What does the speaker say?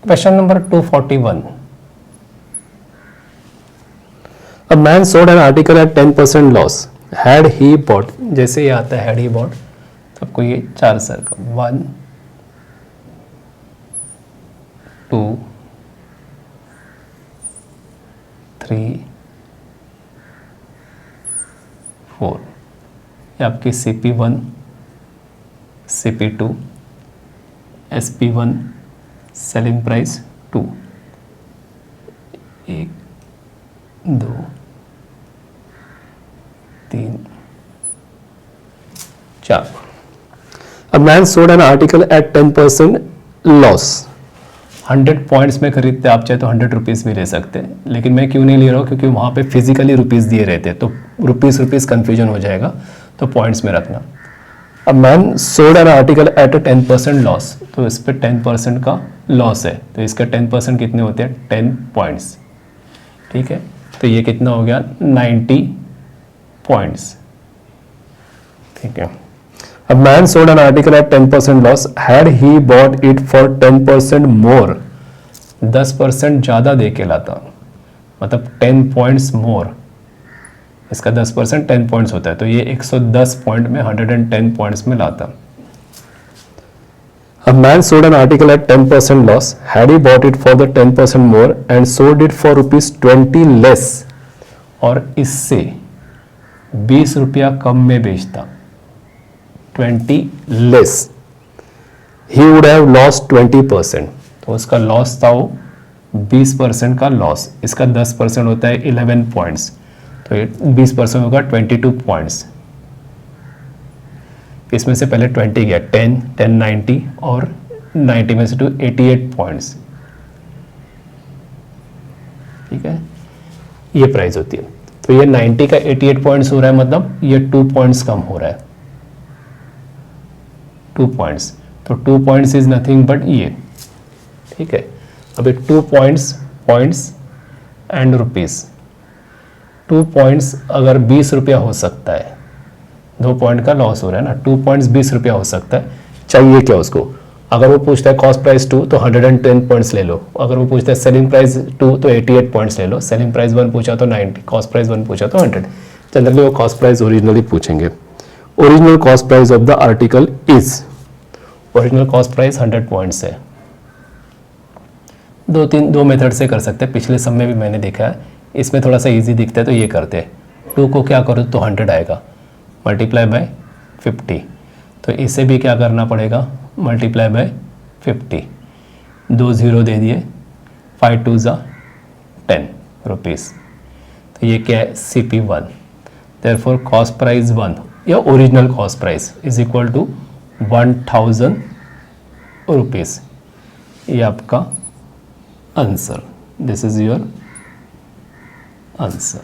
Question number 241. A man sold an article at 10% loss. Had he bought? जैसे ये आता है had he bought, तो आपको ये 4 सर्कल 1 2 3 4, ये आपकी CP1 CP2 SP1 selling price 2, 1 2 3 4. A man sold an article at 10% loss. 100 points में खरीदते आप चाहे तो 100 रुपीज़ भी ले सकते हैं, लेकिन मैं क्यों नहीं ले रहा हूँ, क्योंकि वहाँ पे फिजिकली रुपीज़ दिए रहते हैं, तो रुपीज़ कन्फ्यूजन हो जाएगा, तो पॉइंट्स में रखना. A man sold an article at a 10% loss, तो इस पर 10% का लॉस है, तो इसका 10% कितने होते हैं 10 पॉइंट्स. ठीक है, तो ये कितना हो गया 90 पॉइंट्स. ठीक है. A man sold an article at 10% loss. Had he bought it for 10% more? 10% ज़्यादा दे के लाता, मतलब 10 पॉइंट्स मोर, इसका 10% 10 पॉइंट्स होता है, तो ये 110 पॉइंट में 110 पॉइंट्स में लाता. A man sold an article at 10% loss. Had he bought it for the 10% more and sold it for rupees 20 less? और इससे 20 रुपया कम में बेचता, 20 less, he would have lost 20%. तो उसका लॉस था वो 20% का लॉस, इसका 10% होता है 11 पॉइंट्स, तो ये 20% होगा 22 पॉइंट्स. इसमें से पहले 20 गया, 10 10 90 और 90 में से 2 88 पॉइंट्स. ठीक है, ये प्राइस होती है. तो ये 90 का 88 पॉइंट्स हो रहा है, मतलब ये 2 पॉइंट्स कम हो रहा है, 2 पॉइंट्स. तो 2 पॉइंट्स इज नथिंग बट ये. ठीक है, अभी 2 पॉइंट्स एंड रुपीज़. 2 पॉइंट्स अगर 20 रुपया हो सकता है, 2 पॉइंट का लॉस हो रहा है ना, 2 पॉइंट्स 20 रुपया हो सकता है. चाहिए क्या उसको, अगर वो पूछता है कॉस्ट प्राइस 2 तो 110 पॉइंट्स ले लो, अगर वो पूछता है सेलिंग प्राइस 2 तो 88 पॉइंट्स ले लो, सेलिंग प्राइस 1 पूछा तो 90, कॉस्ट प्राइस 1 पूछा तो 100. जनरली वो कॉस्ट प्राइस ओरिजिनली पूछेंगे. Original cost price of the article is. Original cost price 100 points है. दो मेथड से कर सकते हैं, पिछले सब में भी मैंने देखा है. इसमें थोड़ा सा इजी दिखता है तो ये करते हैं. 2 को क्या करो तो 100 आएगा, मल्टीप्लाई बाय 50, तो इसे भी क्या करना पड़ेगा, मल्टीप्लाई बाय 50. 2 0 दे दिए, 5 2 ज़ा 10 रुपीज़. तो ये क्या है CP1. देयरफॉर कॉस्ट प्राइस 1 या original cost price is equal to 1000 rupees. ये आपका answer, this is your answer.